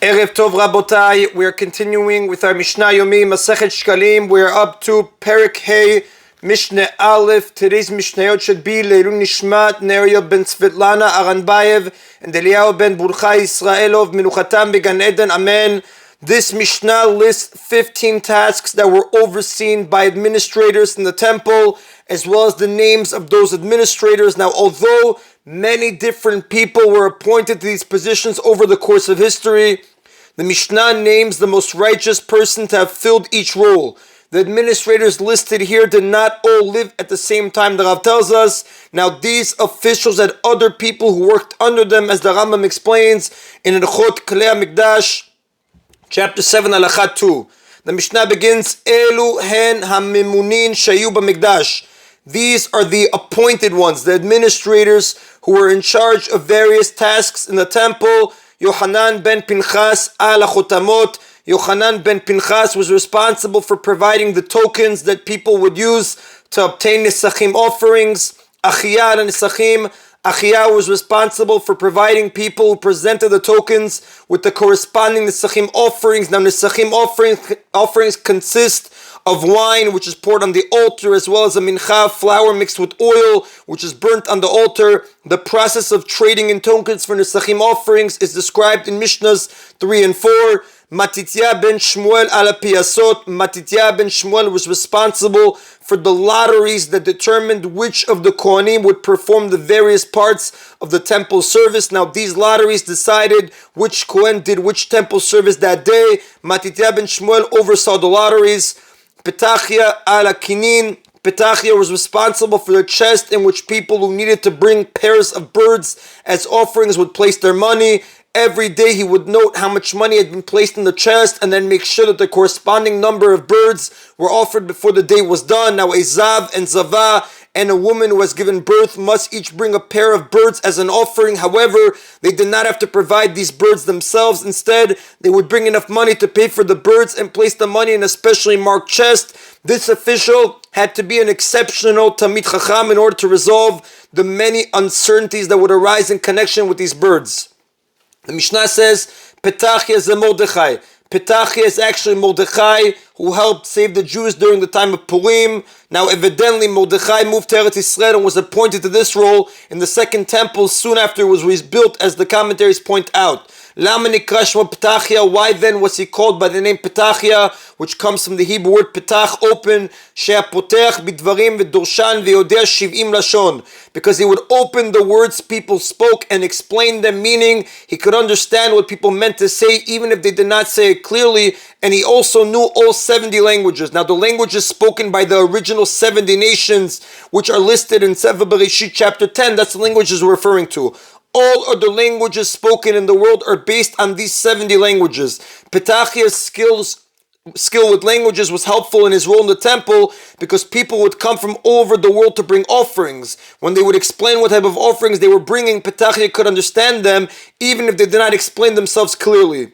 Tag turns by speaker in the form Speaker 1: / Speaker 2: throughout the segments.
Speaker 1: Erev Tov Rabotai, we are continuing with our Mishna Yomi, Masechet Shekalim. We are up to Perek Hey, Mishna Aleph. Today's Mishnayot should be Leilun Nishmat, Neria ben Svetlana Aranbayev, and Eliyahu ben Burcha Israelov, Menuchatam Began Eden, Amen. This Mishnah lists 15 tasks that were overseen by administrators in the temple, as well as the names of those administrators. Now, although many different people were appointed to these positions over the course of history, the Mishnah names the most righteous person to have filled each role. The administrators listed here did not all live at the same time, the Rav tells us. Now, these officials had other people who worked under them, as the Rambam explains in Erechot Klei HaMikdash, chapter 7, Halakha 2. The Mishnah begins, Elu hen ha-memunin shayu b'mikdash. These are the appointed ones, the administrators who were in charge of various tasks in the temple. Yohanan ben Pinchas ala chotamot. Yohanan ben Pinchas was responsible for providing the tokens that people would use to obtain nisachim offerings. Achia and nisachim. Achia was responsible for providing people who presented the tokens with the corresponding nisachim offerings. Now, nisachim offerings consist of wine, which is poured on the altar, as well as a mincha, flour mixed with oil, which is burnt on the altar. The process of trading in tokens for nisachim offerings is described in Mishnahs 3 and 4. Matitya ben Shmuel ala piyasot. Matitya ben Shmuel was responsible for the lotteries that determined which of the Kohanim would perform the various parts of the temple service. Now, these lotteries decided which Kohen did which temple service that day. Matitya ben Shmuel oversaw the lotteries. Petachia ala kinin. Petachia was responsible for the chest in which people who needed to bring pairs of birds as offerings would place their money. Every day he would note how much money had been placed in the chest and then make sure that the corresponding number of birds were offered before the day was done. Now, a Zav and Zava and a woman who has given birth must each bring a pair of birds as an offering. However, they did not have to provide these birds themselves. Instead, they would bring enough money to pay for the birds and place the money in a specially marked chest. This official had to be an exceptional Talmid Chacham in order to resolve the many uncertainties that would arise in connection with these birds. The Mishnah says, Petachia is a Mordechai. Petachia is actually Mordechai who helped save the Jews during the time of Purim. Now, evidently, Mordechai moved to Eretz Yisrael and was appointed to this role in the second temple soon after it was rebuilt, as the commentaries point out. Lama nikra shmo Petachia. Why then was he called by the name Petachia, which comes from the Hebrew word Petach, open, she'apotech bidvarim v'dorshan v'yodeh shiv'im lashon, because he would open the words people spoke and explain them, meaning he could understand what people meant to say even if they did not say it clearly, and he also knew all 70 languages. Now, the languages spoken by the original 70 nations, which are listed in Sefer Bereshit chapter 10, that's the languages we're referring to. All other languages spoken in the world are based on these 70 languages. Petachia's skill with languages was helpful in his role in the temple because people would come from all over the world to bring offerings. When they would explain what type of offerings they were bringing, Petachia could understand them even if they did not explain themselves clearly.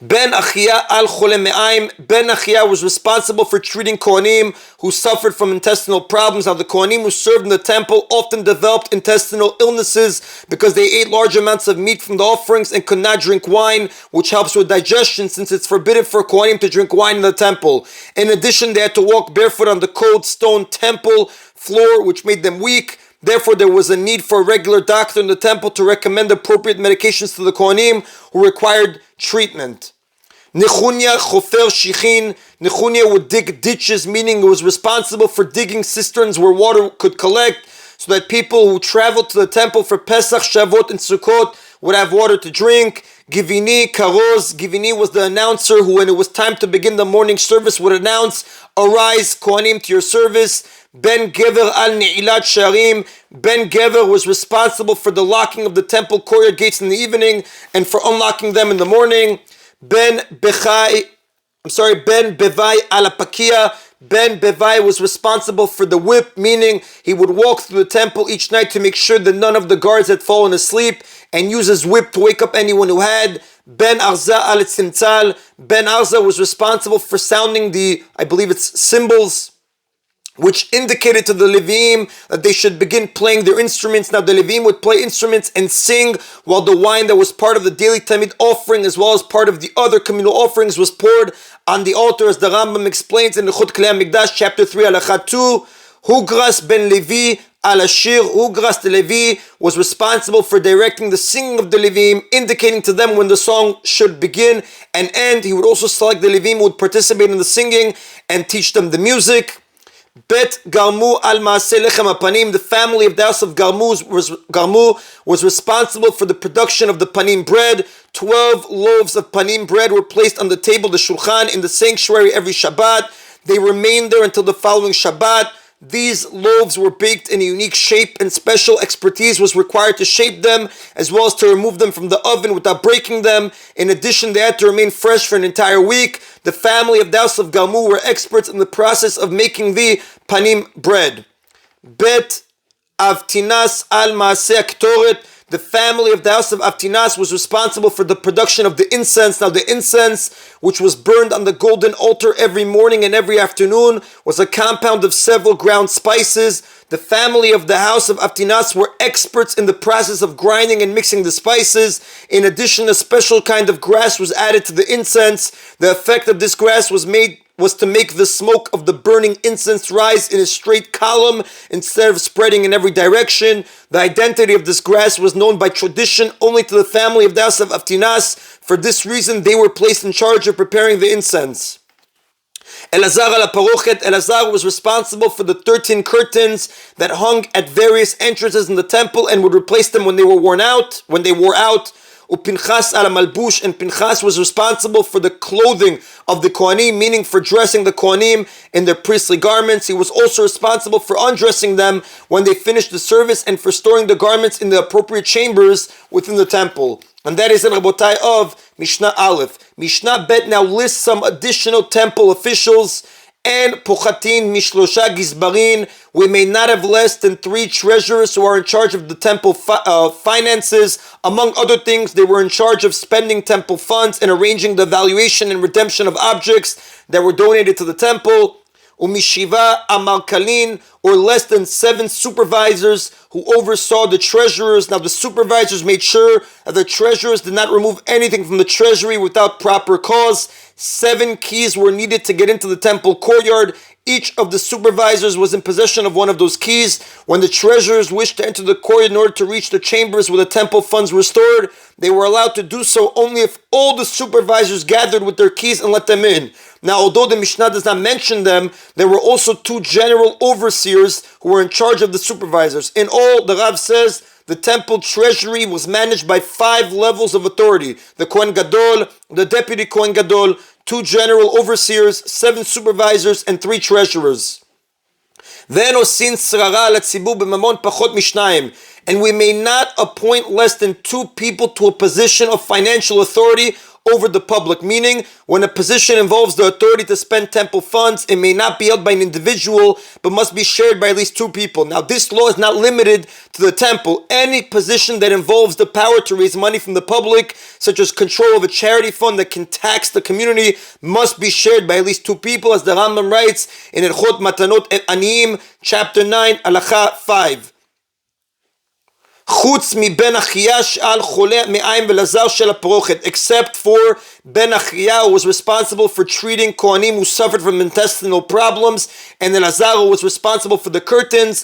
Speaker 1: Ben Achia al Chole Me'aim. Ben Achia was responsible for treating Kohanim who suffered from intestinal problems. Now, the Kohanim who served in the temple often developed intestinal illnesses because they ate large amounts of meat from the offerings and could not drink wine, which helps with digestion since it's forbidden for Kohanim to drink wine in the temple. In addition, they had to walk barefoot on the cold stone temple floor, which made them weak. Therefore, there was a need for a regular doctor in the temple to recommend appropriate medications to the Kohanim who required treatment. Nechunya chofer shichin. Nechunya would dig ditches, meaning he was responsible for digging cisterns where water could collect so that people who traveled to the temple for Pesach, Shavuot, and Sukkot would have water to drink. Givini karoz. Givini was the announcer who, when it was time to begin the morning service, would announce, "Arise, Kohanim, to your service." Ben Gever al Ne'ilat Sharim. Ben Gever was responsible for the locking of the temple courtyard gates in the evening and for unlocking them in the morning. Ben Bevai al Pakia. Ben Bevai was responsible for the whip, meaning he would walk through the temple each night to make sure that none of the guards had fallen asleep and use his whip to wake up anyone who had. Ben Arza al Tzimtzal. Ben Arza was responsible for sounding the, I believe it's cymbals, which indicated to the Levim that they should begin playing their instruments. Now the Levim would play instruments and sing while the wine that was part of the daily Tamid offering as well as part of the other communal offerings was poured on the altar, as the Rambam explains in the Chut Klei HaMikdash chapter 3 Halakha 2. Hugras ben Levi al-Ashir, Hugras the Levi was responsible for directing the singing of the Levim, indicating to them when the song should begin and end. He would also select the Levim who would participate in the singing and teach them the music. Bet Garmu al Maaseh Lechem HaPanim, the family of the house of Garmu was responsible for the production of the Panim bread. 12 loaves of Panim bread were placed on the table, the Shulchan, in the sanctuary every Shabbat. They remained there until the following Shabbat. These loaves were baked in a unique shape, and special expertise was required to shape them as well as to remove them from the oven without breaking them. In addition, they had to remain fresh for an entire week. The family of the house of Garmu were experts in the process of making the panim bread. Bet Avtinas al Maaseh Ktoret, the family of the house of Avtinas was responsible for the production of the incense. Now the incense, which was burned on the golden altar every morning and every afternoon, was a compound of several ground spices. The family of the house of Avtinas were experts in the process of grinding and mixing the spices. In addition, a special kind of grass was added to the incense. The effect of this grass was to make the smoke of the burning incense rise in a straight column instead of spreading in every direction. The identity of this grass was known by tradition only to the family of the house of Avtinas. For this reason, they were placed in charge of preparing the incense. Elazar al Parochet, Elazar was responsible for the 13 curtains that hung at various entrances in the temple and would replace them when they wore out. Upinchas al Malbush, and Pinchas was responsible for the clothing of the Kohanim, meaning for dressing the Kohanim in their priestly garments. He was also responsible for undressing them when they finished the service and for storing the garments in the appropriate chambers within the temple. And that is in Rabotai of Mishnah Aleph. Mishnah Bet now lists some additional temple officials. And Pochatin Mishlosha Gizbarin, we may not have less than 3 treasurers who are in charge of the temple finances. Among other things, they were in charge of spending temple funds and arranging the valuation and redemption of objects that were donated to the temple. Umishiva Amalkalin, or less than 7 supervisors who oversaw the treasurers. Now the supervisors made sure that the treasurers did not remove anything from the treasury without proper cause. 7 keys were needed to get into the temple courtyard. Each of the supervisors was in possession of one of those keys. When the treasurers wished to enter the courtyard in order to reach the chambers where the temple funds were stored, they were allowed to do so only if all the supervisors gathered with their keys and let them in. Now, although the Mishnah does not mention them, there were also 2 general overseers who were in charge of the supervisors. In all, the Rav says, the temple treasury was managed by 5 levels of authority. The Kohen Gadol, the deputy Kohen Gadol, 2 general overseers, 7 supervisors, and 3 treasurers. Then osin srara l'tzibur b'mamon pachot mishnayim. And we may not appoint less than 2 people to a position of financial authority over the public, meaning when a position involves the authority to spend temple funds, it may not be held by an individual, but must be shared by at least 2 people. Now, this law is not limited to the temple. Any position that involves the power to raise money from the public, such as control of a charity fund that can tax the community, must be shared by at least 2 people, as the Rambam writes in Erchot Matanot Aniyim, chapter 9, Halakha 5. Except for Ben Achia, who was responsible for treating Kohanim who suffered from intestinal problems, and Elazar, who was responsible for the curtains,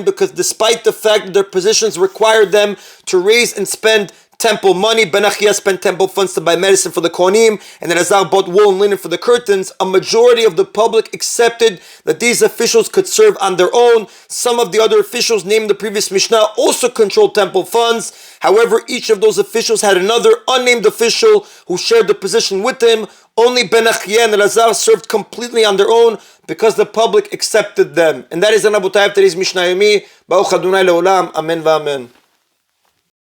Speaker 1: because despite the fact that their positions required them to raise and spend temple money, Ben Achia spent temple funds to buy medicine for the Kohanim, and then Elazar bought wool and linen for the curtains. A majority of the public accepted that these officials could serve on their own. Some of the other officials named in the previous Mishnah also controlled temple funds. However, each of those officials had another unnamed official who shared the position with him. Only Ben Achia and Elazar served completely on their own because the public accepted them. And that is an Abu Tayyib, today's Mishna Yomi. Baruch Adonai Leolam. Amen v'amen.